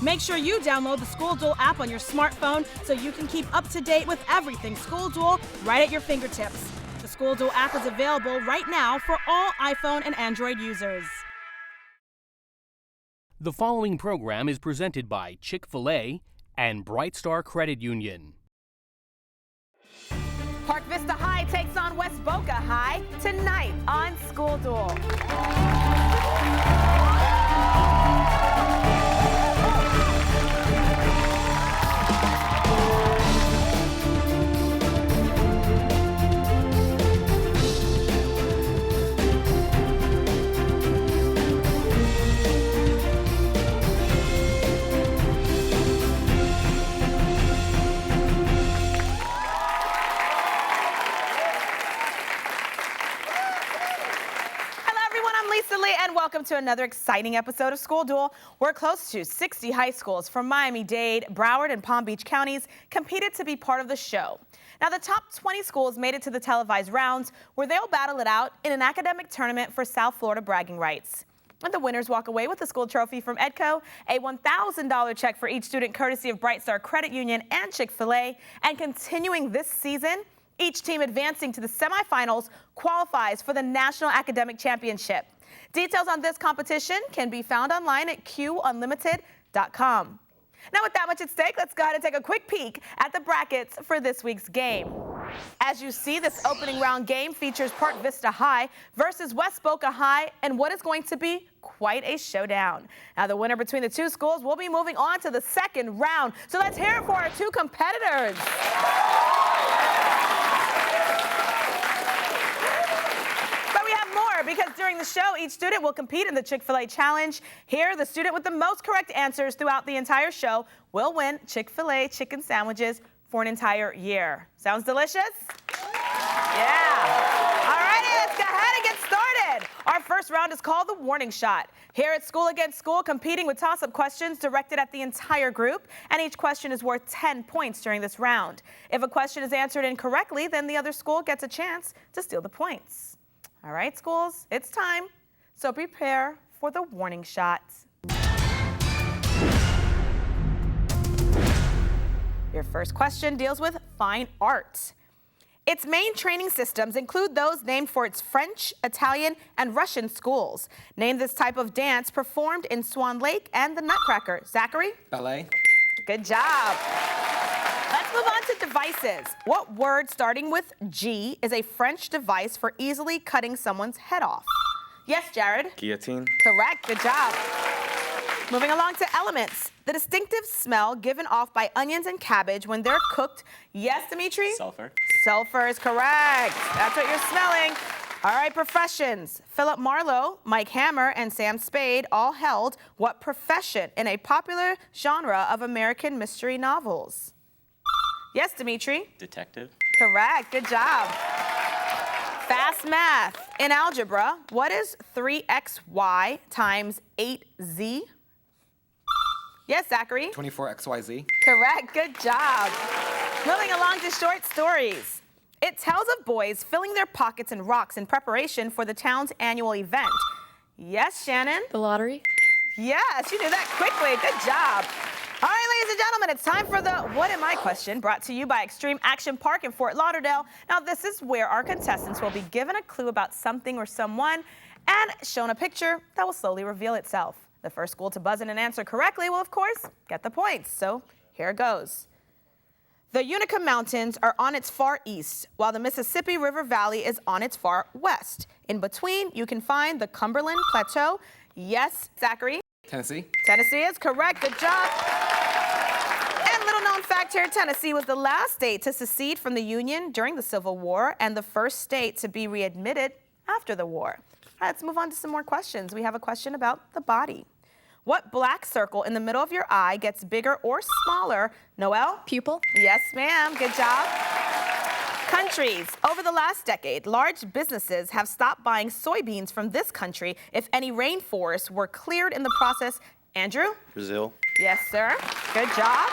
Make sure you download the School Duel app on your smartphone so you can keep up to date with everything School Duel right at your fingertips. The School Duel app is available right now for all iPhone and Android users. The following program is presented by Chick-fil-A and Bright Star Credit Union. Park Vista High takes on West Boca High tonight on School Duel. And welcome to another exciting episode of School Duel. We're close to 60 high schools from Miami-Dade, Broward, and Palm Beach counties competed to be part of the show. Now, the top 20 schools made it to the televised rounds where they'll battle it out in an academic tournament for South Florida bragging rights. And the winners walk away with the school trophy from EDCO, a $1,000 check for each student courtesy of Bright Star Credit Union and Chick-fil-A. And continuing this season, each team advancing to the semifinals qualifies for the National Academic Championship. Details on this competition can be found online at qunlimited.com. Now, with that much at stake, let's go ahead and take a quick peek at the brackets for this week's game. As you see, this opening round game features Park Vista High versus West Boca High and what is going to be quite a showdown. Now, the winner between the two schools will be moving on to the second round. So let's hear it for our two competitors. Because during the show, each student will compete in the Chick-fil-A Challenge. Here, the student with the most correct answers throughout the entire show will win Chick-fil-A chicken sandwiches for an entire year. Sounds delicious? Yeah. All righty, let's go ahead and get started. Our first round is called the warning shot. Here at School Against School, competing with toss-up questions directed at the entire group, and each question is worth 10 points during this round. If a question is answered incorrectly, then the other school gets a chance to steal the points. All right, schools, it's time. So prepare for the warning shots. Your first question deals with fine art. Its main training systems include those named for its French, Italian, and Russian schools. Name this type of dance performed in Swan Lake and the Nutcracker. Zachary? Ballet. Good job. Let's move on to devices. What word starting with G is a French device for easily cutting someone's head off? Yes, Jared? Guillotine. Correct. Good job. Moving along to elements. The distinctive smell given off by onions and cabbage when they're cooked. Yes, Dimitri? Sulfur. Sulfur is correct. That's what you're smelling. All right, professions. Philip Marlowe, Mike Hammer, and Sam Spade all held what profession in a popular genre of American mystery novels? Yes, Dimitri? Detective. Correct. Good job. Fast math. In algebra, what is 3xy times 8z? Yes, Zachary? 24xyz. Correct. Good job. Moving along to short stories. It tells of boys filling their pockets in rocks in preparation for the town's annual event. Yes, Shannon? The lottery? Yes, you knew that quickly. Good job. All right, ladies and gentlemen, it's time for the What Am I question, brought to you by Extreme Action Park in Fort Lauderdale. Now, this is where our contestants will be given a clue about something or someone and shown a picture that will slowly reveal itself. The first school to buzz in and answer correctly will, of course, get the points. So here it goes. The Utica Mountains are on its far east, while the Mississippi River Valley is on its far west. In between, you can find the Cumberland Plateau. Yes, Zachary? Tennessee. Tennessee is correct. Good job. And little known fact here, Tennessee was the last state to secede from the Union during the Civil War and the first state to be readmitted after the war. All right, let's move on to some more questions. We have a question about the body. What black circle in the middle of your eye gets bigger or smaller? Noelle? Pupil? Yes, ma'am. Good job. Countries. Over the last decade, large businesses have stopped buying soybeans from this country if any rainforests were cleared in the process. Andrew? Brazil. Yes, sir. Good job.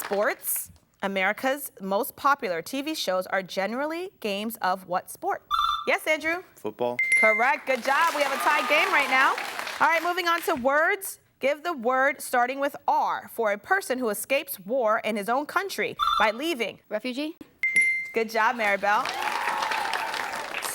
Sports. America's most popular TV shows are generally games of what sport? Yes, Andrew? Football. Correct. Good job. We have a tied game right now. All right, moving on to words Give the word starting with R for a person who escapes war in his own country by leaving. Refugee? Good job, Maribel.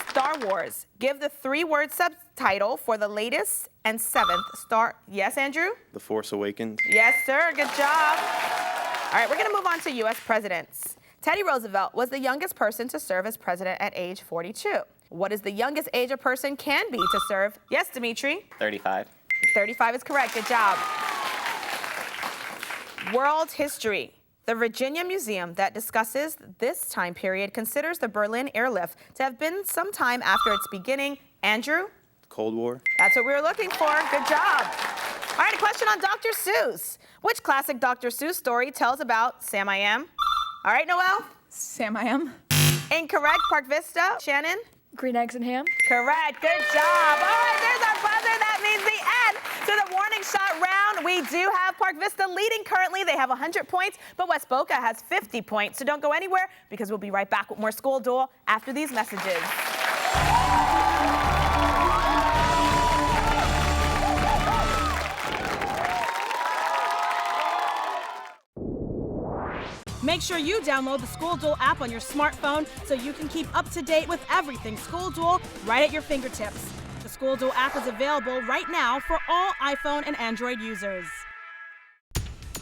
Star Wars. Give the 3-word subtitle for the latest and 7th Star. Yes, Andrew? The Force Awakens. Yes, sir. Good job. All right, we're going to move on to U.S. presidents. Teddy Roosevelt was the youngest person to serve as president at age 42. What is the youngest age a person can be to serve? Yes, Dimitri? 35. 35 is correct. Good job. World history. The Virginia Museum that discusses this time period considers the Berlin airlift to have been some time after its beginning. Andrew? Cold War. That's what we were looking for. Good job. All right, a question on Dr. Seuss. Which classic Dr. Seuss story tells about Sam I Am? All right, Noelle? Sam I Am. Incorrect. Park Vista. Shannon? Green eggs and ham. Correct. Good job. All right, there's our buzzer. That means the end to the warning shot round. We do have Park Vista leading currently. They have 100 points, but West Boca has 50 points. So don't go anywhere because we'll be right back with more School Duel after these messages. Make sure you download the School Duel app on your smartphone so you can keep up to date with everything School Duel right at your fingertips. The School Duel app is available right now for all iPhone and Android users.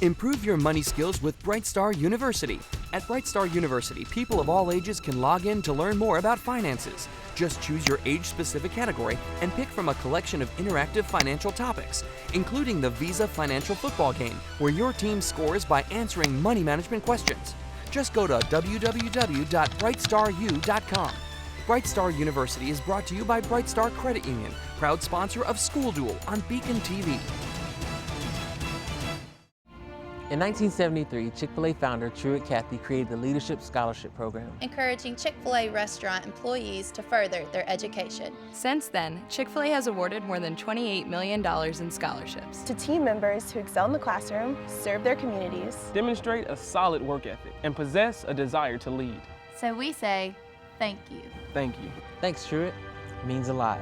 Improve your money skills with Brightstar University. At Brightstar University, people of all ages can log in to learn more about finances. Just choose your age-specific category and pick from a collection of interactive financial topics, including the Visa Financial Football Game, where your team scores by answering money management questions. Just go to www.brightstaru.com. Brightstar University is brought to you by Brightstar Credit Union, proud sponsor of School Duel on BECON-TV. In 1973, Chick-fil-A founder Truett Cathy created the Leadership Scholarship Program, Encouraging Chick-fil-A restaurant employees to further their education. Since then, Chick-fil-A has awarded more than $28 million in scholarships to team members who excel in the classroom, serve their communities, demonstrate a solid work ethic, and possess a desire to lead. So we say, thank you. Thank you. Thanks, Truett. It means a lot.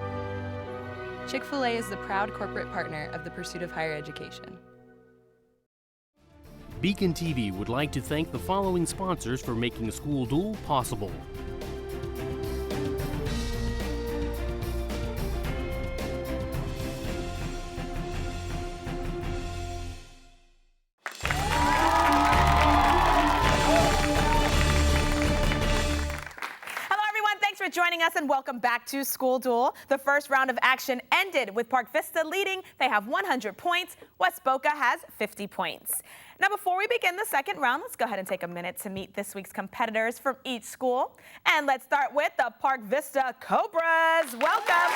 Chick-fil-A is the proud corporate partner of the pursuit of higher education. BECON-TV would like to thank the following sponsors for making School Duel possible. Joining us and welcome back to School Duel. The first round of action ended with Park Vista leading. They have 100 points. West Boca has 50 points. Now, before we begin the second round, let's go ahead and take a minute to meet this week's competitors from each school. And let's start with the Park Vista Cobras. Welcome.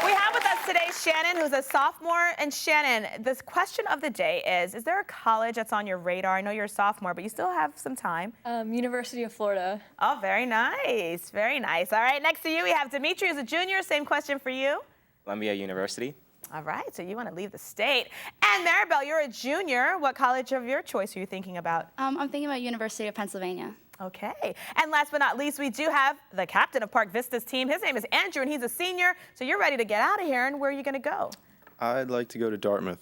We have with us today Shannon, who's a sophomore. And Shannon, this question of the day is there a college that's on your radar? I know you're a sophomore, but you still have some time. University of Florida. Oh, very nice. Very nice. All right, next to you, we have Dimitri, who's a junior. Same question for you. Columbia University. All right, so you want to leave the state. And Maribel, you're a junior. What college of your choice are you thinking about? I'm thinking about University of Pennsylvania. Okay. And last but not least, we do have the captain of Park Vista's team. His name is Andrew, and he's a senior. So you're ready to get out of here. And where are you going to go? I'd like to go to Dartmouth.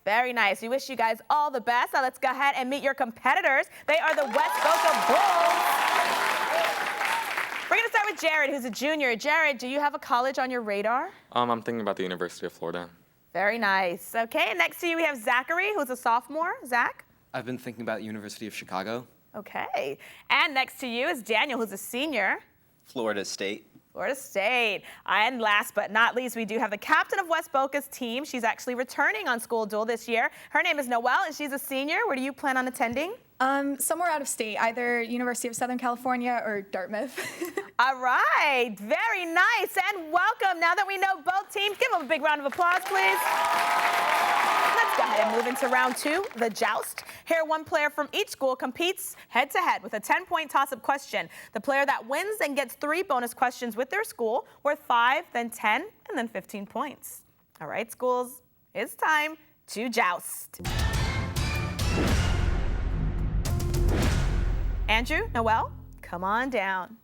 Very nice. We wish you guys all the best. Now let's go ahead and meet your competitors. They are the West Boca Bulls. We're going to start with Jared, who's a junior. Jared, do you have a college on your radar? I'm thinking about the University of Florida. Very nice. Okay, and next to you we have Zachary, who's a sophomore. Zach? I've been thinking about University of Chicago. Okay. And next to you is Daniel, who's a senior. Florida State. Florida State. And last but not least, we do have the captain of West Boca's team. She's actually returning on School Duel this year. Her name is Noelle, and she's a senior. Where do you plan on attending? Somewhere out of state, either University of Southern California or Dartmouth. All right, very nice, and welcome. Now that we know both teams, give them a big round of applause, please. Let's go ahead and move into round two, the joust. Here, one player from each school competes head-to-head with a 10-point toss-up question. The player that wins then gets 3 bonus questions with their school, worth 5, then 10, and then 15 points. All right, schools, it's time to joust. Andrew, Noelle, come on down.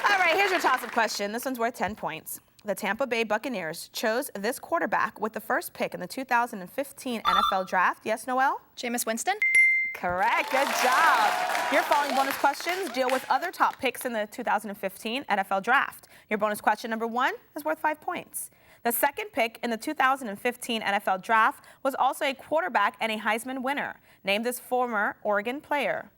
All right, here's your toss-up question. This one's worth 10 points. the Tampa Bay Buccaneers chose this quarterback with the first pick in the 2015 NFL Draft? Yes, Noelle? Jameis Winston? Correct. Good job. Your following bonus questions deal with other top picks in the 2015 NFL Draft. Your bonus question number 1 is worth 5 points. The second pick in the 2015 NFL Draft was also a quarterback and a Heisman winner. Name this former Oregon player.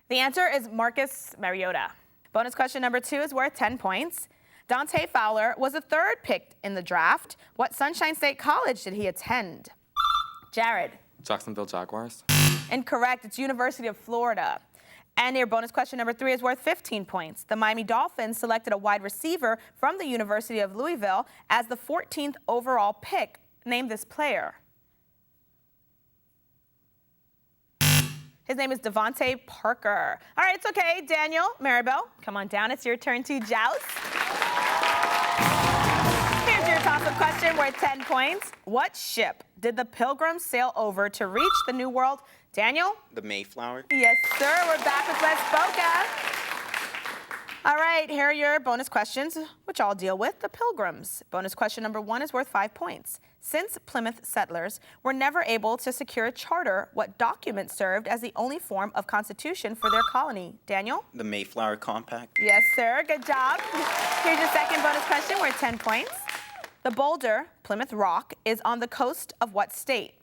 The answer is Marcus Mariota. Bonus question number 2 is worth 10 points. Dante Fowler was the third pick in the draft. What Sunshine State College did he attend? Jared. Jacksonville Jaguars. Incorrect. It's University of Florida. And your bonus question number 3 is worth 15 points. The Miami Dolphins selected a wide receiver from the University of Louisville as the 14th overall pick. Name this player. His name is Devontae Parker. All right, it's okay. Daniel, Maribel, come on down. It's your turn to joust. Here's your toss-up question worth 10 points. What ship did the Pilgrims sail over to reach the New World? Daniel? The Mayflower. Yes, sir. We're back with West Boca. All right, here are your bonus questions, which I'll deal with the Pilgrims. Bonus question number 1 is worth 5 points. Since Plymouth settlers were never able to secure a charter, what document served as the only form of constitution for their colony? Daniel? The Mayflower Compact. Yes, sir. Good job. Here's your second bonus question worth 10 points. The boulder, Plymouth Rock, is on the coast of what state?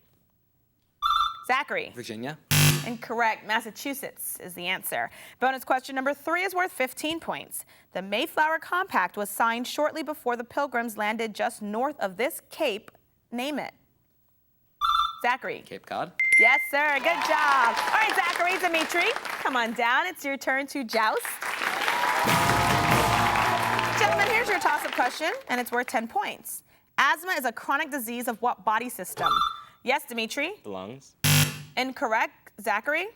Zachary? Virginia. Incorrect. Massachusetts is the answer. Bonus question number 3 is worth 15 points. The Mayflower Compact was signed shortly before the Pilgrims landed just north of this cape. Name it. Zachary. Cape Cod. Yes, sir. Good job. All right, Zachary, Dimitri, come on down. It's your turn to joust. Gentlemen, here's your toss-up question, and it's worth 10 points. Asthma is a chronic disease of what body system? Yes, Dimitri. The lungs. Incorrect. Zachary?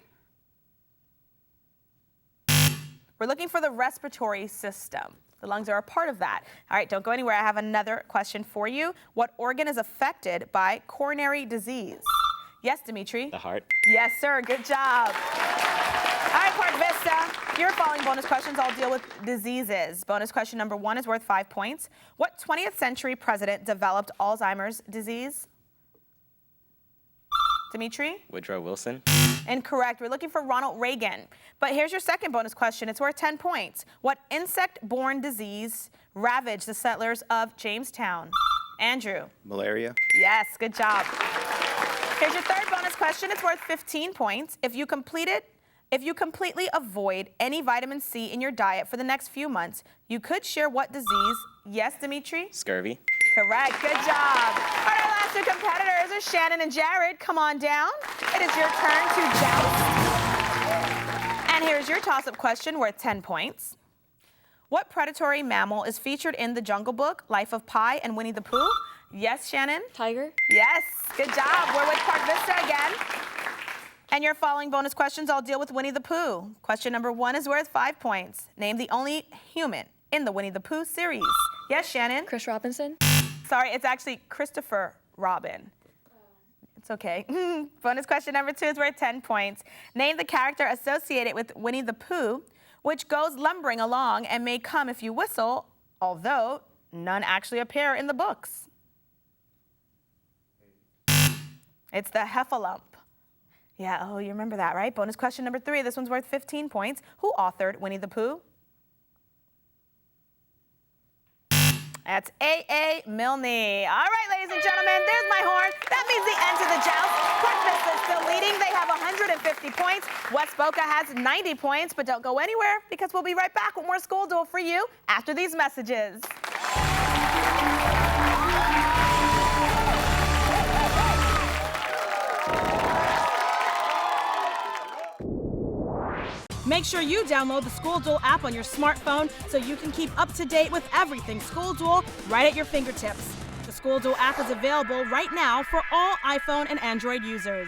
We're looking for the respiratory system. The lungs are a part of that. All right, don't go anywhere. I have another question for you. What organ is affected by coronary disease? Yes, Dimitri? The heart. Yes, sir. Good job. All right, Park Vista. Your following bonus questions all deal with diseases. Bonus question number 1 is worth 5 points. What 20th century president developed Alzheimer's disease? Dimitri? Woodrow Wilson. Incorrect. We're looking for Ronald Reagan. But here's your second bonus question. It's worth 10 points. What insect-borne disease ravaged the settlers of Jamestown? Andrew? Malaria. Yes, good job. Here's your third bonus question. It's worth 15 points. If you completely avoid any vitamin C in your diet for the next few months, you could share what disease? Yes, Dimitri? Scurvy. Correct. Good job. All right, our last two competitors are Shannon and Jared. Come on down. It is your turn to joust. And here's your toss-up question worth 10 points. What predatory mammal is featured in The Jungle Book, Life of Pi, and Winnie the Pooh? Yes, Shannon? Tiger? Yes. Good job. We're with Park Vista again. And your following bonus questions all deal with Winnie the Pooh. Question number 1 is worth 5 points. Name the only human in the Winnie the Pooh series. Yes, Shannon? Chris Robinson? Sorry, it's actually Christopher Robin. It's okay. Bonus question number 2 is worth 10 points. Name the character associated with Winnie the Pooh, which goes lumbering along and may come if you whistle, although none actually appear in the books. It's the Heffalump. Yeah, oh, you remember that, right? Bonus question number 3. This one's worth 15 points. Who authored Winnie the Pooh? That's A.A. Milne. All right, ladies and gentlemen, there's my horn. That means the end of the joust. Park Vista is still leading. They have 150 points. West Boca has 90 points, but don't go anywhere because we'll be right back with more School Duel for you after these messages. Make sure you download the School Duel app on your smartphone so you can keep up to date with everything School Duel right at your fingertips. The School Duel app is available right now for all iPhone and Android users.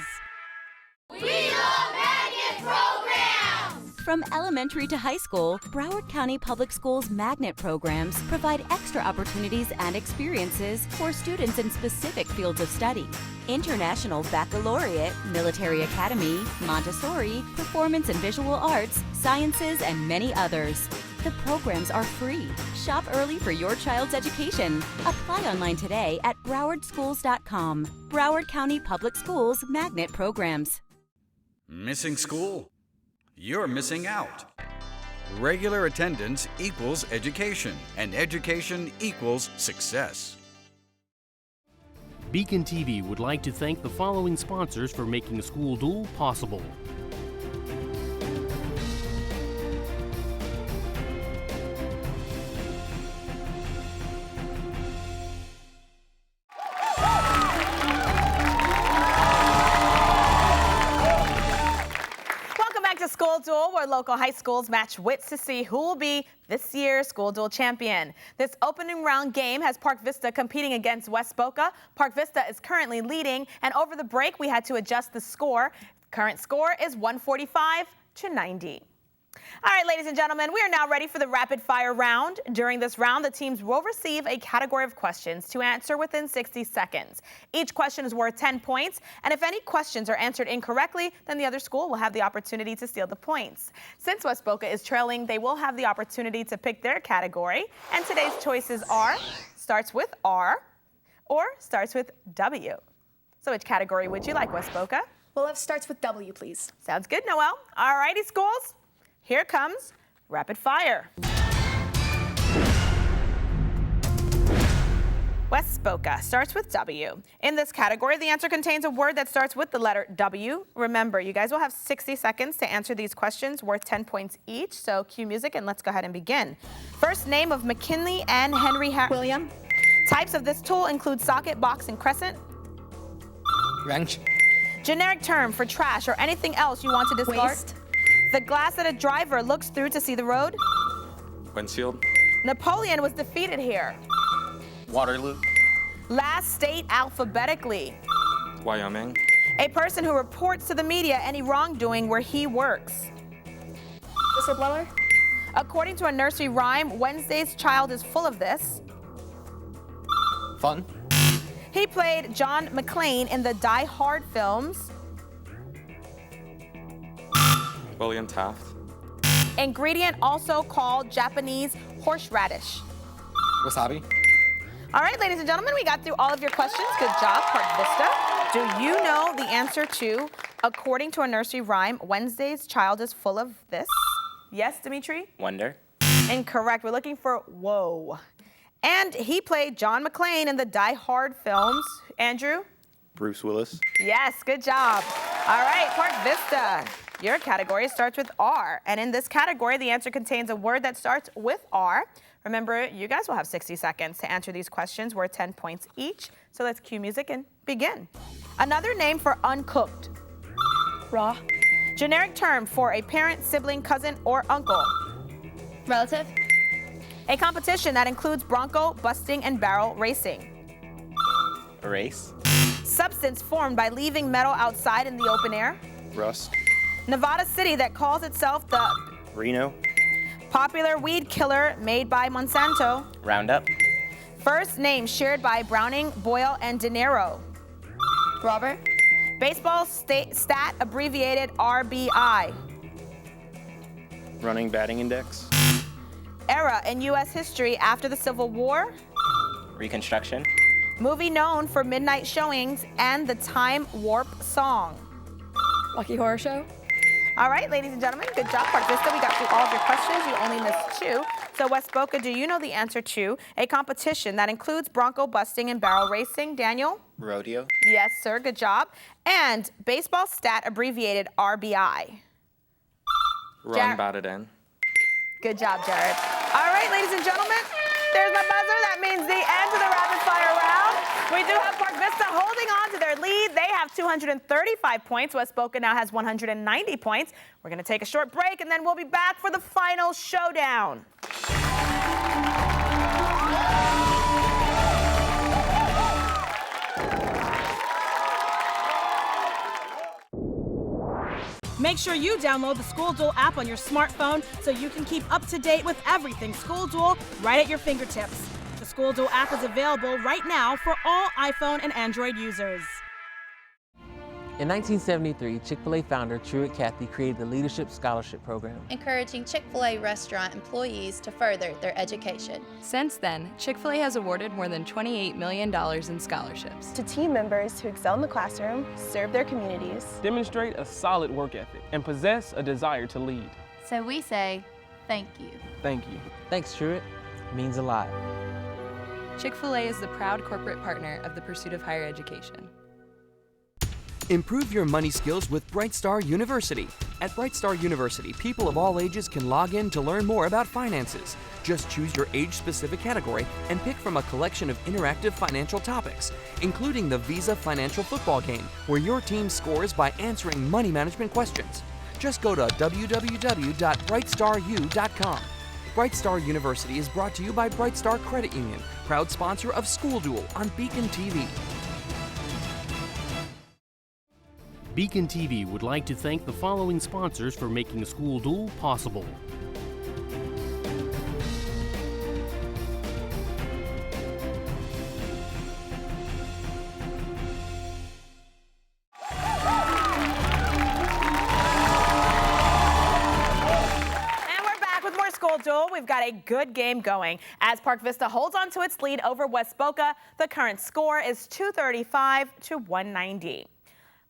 We love magnet programs! From elementary to high school, Broward County Public Schools magnet programs provide extra opportunities and experiences for students in specific fields of study. International Baccalaureate, Military Academy, Montessori, Performance and Visual Arts, Sciences, and many others. The programs are free. Shop early for your child's education. Apply online today at browardschools.com. Broward County Public Schools Magnet Programs. Missing school? You're missing out. Regular attendance equals education, and education equals success. BECON-TV would like to thank the following sponsors for making School Duel possible. School Duel, where local high schools match wits to see who will be this year's School Duel champion. This opening round game has Park Vista competing against West Boca. Park Vista is currently leading, and over the break we had to adjust the score. Current score is 145-90. All right, ladies and gentlemen, we are now ready for the rapid fire round. During this round, the teams will receive a category of questions to answer within 60 seconds. Each question is worth 10 points, and if any questions are answered incorrectly, then the other school will have the opportunity to steal the points. Since West Boca is trailing, they will have the opportunity to pick their category, and today's choices are starts with R or starts with W. So which category would you like, West Boca? Well, it starts with W, please. Sounds good, Noelle. All righty, schools. Here comes rapid fire. West Boca starts with W. In this category, the answer contains a word that starts with the letter W. Remember, you guys will have 60 seconds to answer these questions worth 10 points each. So cue music and let's go ahead and begin. First name of McKinley and Henry William. Types of this tool include socket, box, and crescent. Wrench. Generic term for trash or anything else you want to discard. Waste. The glass that a driver looks through to see the road. Windshield. Napoleon was defeated here. Waterloo. Last state alphabetically. Wyoming. A person who reports to the media any wrongdoing where he works. Whistleblower. According to a nursery rhyme, Wednesday's child is full of this. Fun. He played John McClane in the Die Hard films. William Taft. Ingredient also called Japanese horseradish. Wasabi. All right, ladies and gentlemen, we got through all of your questions. Good job, Park Vista. Do you know the answer to, according to a nursery rhyme, Wednesday's child is full of this? Yes, Dimitri? Wonder. Incorrect. We're looking for whoa. And he played John McClane in the Die Hard films. Andrew? Bruce Willis. Yes, good job. All right, Park Vista. Your category starts with R. And in this category, the answer contains a word that starts with R. Remember, you guys will have 60 seconds to answer these questions worth 10 points each. So let's cue music and begin. Another name for uncooked. Raw. Generic term for a parent, sibling, cousin, or uncle. Relative. A competition that includes bronco, busting, and barrel racing. A race. Substance formed by leaving metal outside in the open air. Rust. Nevada city that calls itself the Reno. Popular weed killer made by Monsanto. Roundup. First name shared by Browning, Boyle, and De Niro. Robert. Baseball stat abbreviated RBI. Running batting index. Era in U.S. history after the Civil War. Reconstruction. Movie known for midnight showings and the time warp song. Rocky Horror Show. All right, ladies and gentlemen, good job, Park Vista. We got through all of your questions. You only missed 2. So, West Boca, do you know the answer to a competition that includes bronco busting and barrel racing? Daniel? Rodeo. Yes, sir. Good job. And baseball stat abbreviated RBI. Run, batted in. Good job, Jared. All right, ladies and gentlemen, there's my buzzer. That means the end of the rapid fire round. We do have Park Vista holding on to their lead. They have 235 points. West Boca now has 190 points. We're going to take a short break, and then we'll be back for the final showdown. Make sure you download the School Duel app on your smartphone so you can keep up to date with everything School Duel right at your fingertips. The School Duel app is available right now for all iPhone and Android users. In 1973, Chick-fil-A founder Truett Cathy created the Leadership Scholarship Program, encouraging Chick-fil-A restaurant employees to further their education. Since then, Chick-fil-A has awarded more than $28 million in scholarships to team members who excel in the classroom, serve their communities, demonstrate a solid work ethic, and possess a desire to lead. So we say, thank you. Thank you. Thanks, Truett. It means a lot. Chick-fil-A is the proud corporate partner of the pursuit of higher education. Improve your money skills with Bright Star University. At Bright Star University, people of all ages can log in to learn more about finances. Just choose your age-specific category and pick from a collection of interactive financial topics, including the Visa Financial Football Game, where your team scores by answering money management questions. Just go to www.brightstaru.com. Bright Star University is brought to you by Bright Star Credit Union, proud sponsor of School Duel on BECON-TV. BECON-TV would like to thank the following sponsors for making School Duel possible. School Duel, we've got a good game going. As Park Vista holds on to its lead over West Boca, the current score is 235 to 190.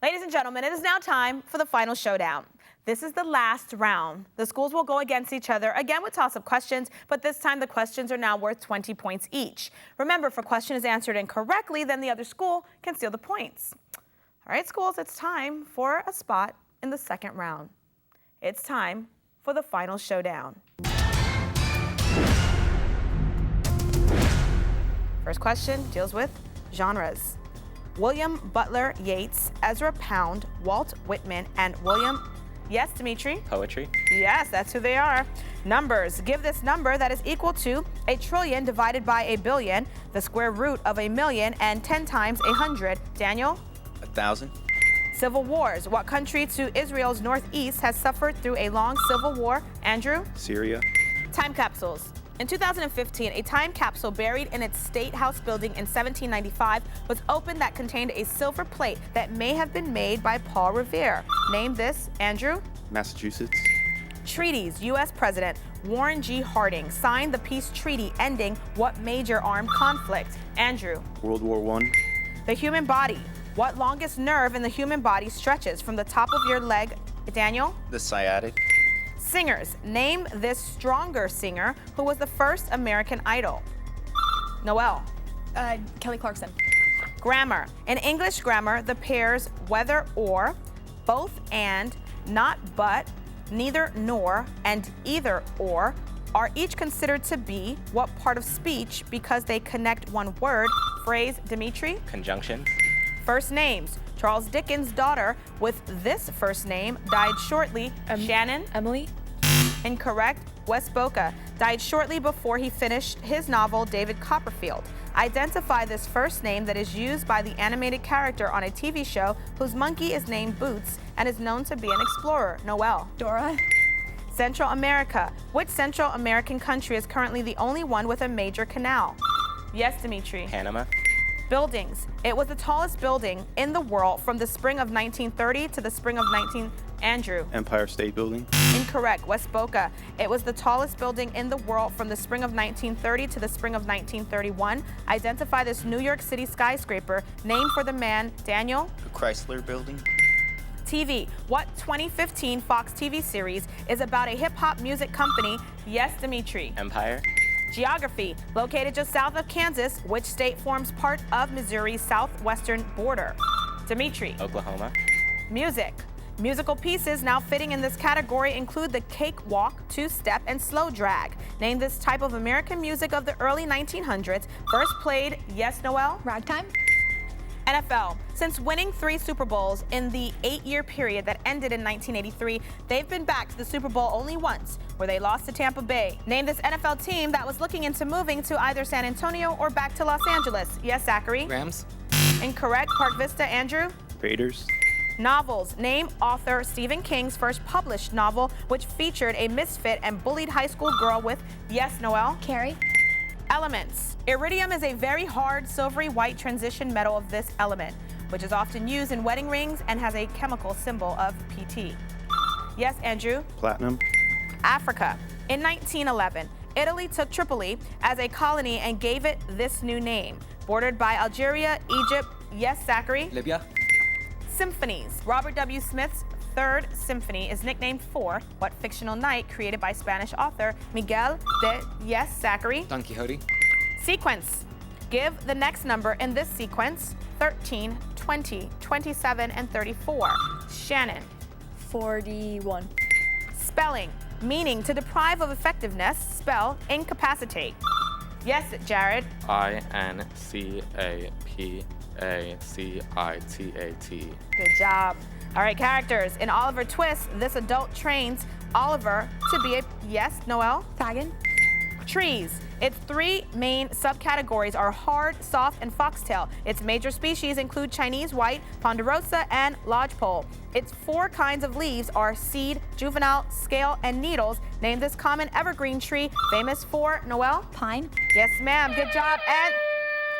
Ladies and gentlemen, it is now time for the final showdown. This is the last round. The schools will go against each other, again with toss-up questions, but this time the questions are now worth 20 points each. Remember, if a question is answered incorrectly, then the other school can steal the points. All right, schools, it's time for a spot in the second round. It's time for the final showdown. First question deals with genres. William Butler Yeats, Ezra Pound, Walt Whitman, and William... Yes, Dimitri? Poetry. Yes, that's who they are. Numbers. Give this number that is equal to a trillion divided by a billion, the square root of a million, and 10 times 100. Daniel? 1,000. Civil wars. What country to Israel's northeast has suffered through a long civil war? Andrew? Syria. Time capsules. In 2015, a time capsule buried in its State House building in 1795 was opened that contained a silver plate that may have been made by Paul Revere. Name this, Andrew? Massachusetts. Treaties. U.S. President Warren G. Harding signed the peace treaty ending what major armed conflict? Andrew? World War I. The human body. What longest nerve in the human body stretches from the top of your leg? Daniel? The sciatic. Singers. Name this stronger singer who was the first American Idol. Noel. Kelly Clarkson. Grammar. In English grammar, the pairs whether or, both and, not but, neither nor, and either or are each considered to be what part of speech because they connect one word, phrase, Dimitri? Conjunctions. First names. Charles Dickens' daughter with this first name died shortly. Shannon? Emily? Incorrect. West Boca died shortly before he finished his novel David Copperfield. Identify this first name that is used by the animated character on a TV show whose monkey is named Boots and is known to be an explorer. Noel. Dora. Central America. Which Central American country is currently the only one with a major canal? Yes, Dimitri. Panama. Buildings. It was the tallest building in the world from the spring of 1930 to the spring of Andrew. Empire State Building. Incorrect. West Boca. It was the tallest building in the world from the spring of 1930 to the spring of 1931. Identify this New York City skyscraper named for the man, Daniel? The Chrysler Building. TV. What 2015 Fox TV series is about a hip-hop music company? Yes, Dimitri. Empire. Geography. Located just south of Kansas, which state forms part of Missouri's southwestern border? Dimitri. Oklahoma. Music. Musical pieces now fitting in this category include the cakewalk, two-step, and slow drag. Name this type of American music of the early 1900s. First played, yes, Noel? Ragtime. NFL. Since winning 3 Super Bowls in the 8-year period that ended in 1983, they've been back to the Super Bowl only once, where they lost to Tampa Bay. Name this NFL team that was looking into moving to either San Antonio or back to Los Angeles. Yes, Zachary? Rams. Incorrect. Park Vista, Andrew? Raiders. Novels. Name author Stephen King's first published novel, which featured a misfit and bullied high school girl with, yes, Noel? Carrie. Elements. Iridium is a very hard, silvery white transition metal of this element. which is often used in wedding rings and has a chemical symbol of PT? Yes, Andrew? Platinum. Africa. In 1911, Italy took Tripoli as a colony and gave it this new name. Bordered by Algeria, Egypt, yes, Zachary? Libya. Symphonies. Robert W. Smith's Third Symphony is nicknamed for what fictional knight created by Spanish author Miguel de, yes, Zachary? Don Quixote. Sequence. Give the next number in this sequence: 13, 20, 27, and 34. Shannon. 41. Spelling. Meaning to deprive of effectiveness. Spell incapacitate. Yes, Jared. INCAPACITAT. Good job. All right, characters. In Oliver Twist, this adult trains Oliver to be a, yes, Noelle? Fagin. Trees. Its three main subcategories are hard, soft, and foxtail. Its major species include Chinese white, ponderosa, and lodgepole. Its four kinds of leaves are seed, juvenile, scale, and needles. Name this common evergreen tree famous for, Noelle? Pine. Yes, ma'am. Good job. And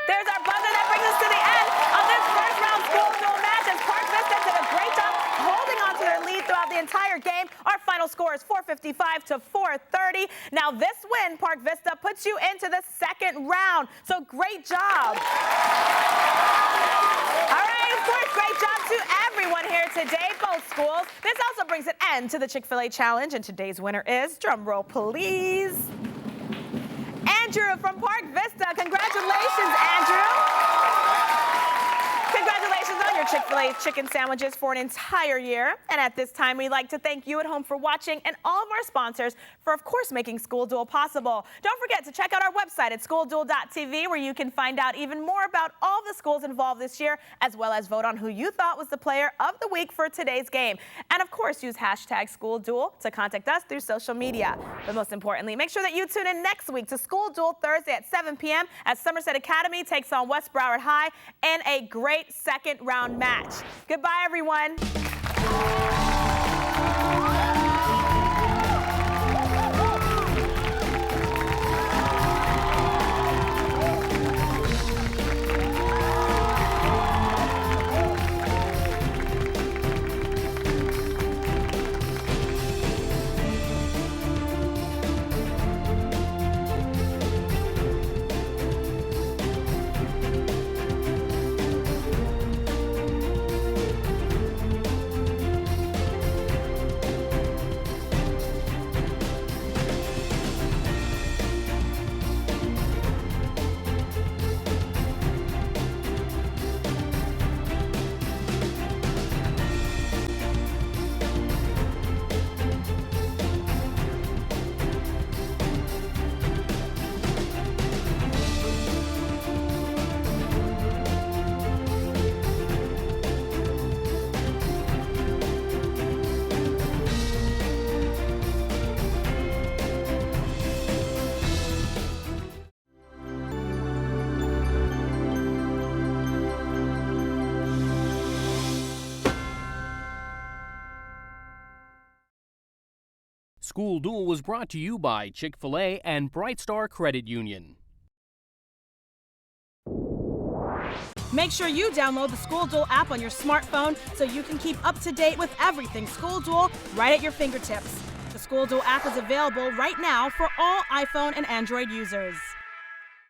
there's our buzzer. That brings us to the end of this first round School Duel match as Park Vista did a great job holding on to their lead throughout the entire game. Our final score is 455 to 430. Now this win, Park Vista, puts you into the second round. So great job. All right, of course, great job to everyone here today, both schools. This also brings an end to the Chick-fil-A Challenge, and today's winner is, drum roll please, Andrew from Park Vista. Congratulations, Andrew. Congratulations on your Chick-fil-A chicken sandwiches for an entire year. And at this time, we'd like to thank you at home for watching and all of our sponsors for, of course, making School Duel possible. Don't forget to check out our website at schoolduel.tv, where you can find out even more about all the schools involved this year, as well as vote on who you thought was the player of the week for today's game. And of course, use hashtag School Duel to contact us through social media. But most importantly, make sure that you tune in next week to School Duel Thursday at 7 p.m. as Somerset Academy takes on West Broward High in a great second round match. Goodbye, everyone. School Duel was brought to you by Chick-fil-A and Bright Star Credit Union. Make sure you download the School Duel app on your smartphone so you can keep up to date with everything School Duel right at your fingertips. The School Duel app is available right now for all iPhone and Android users.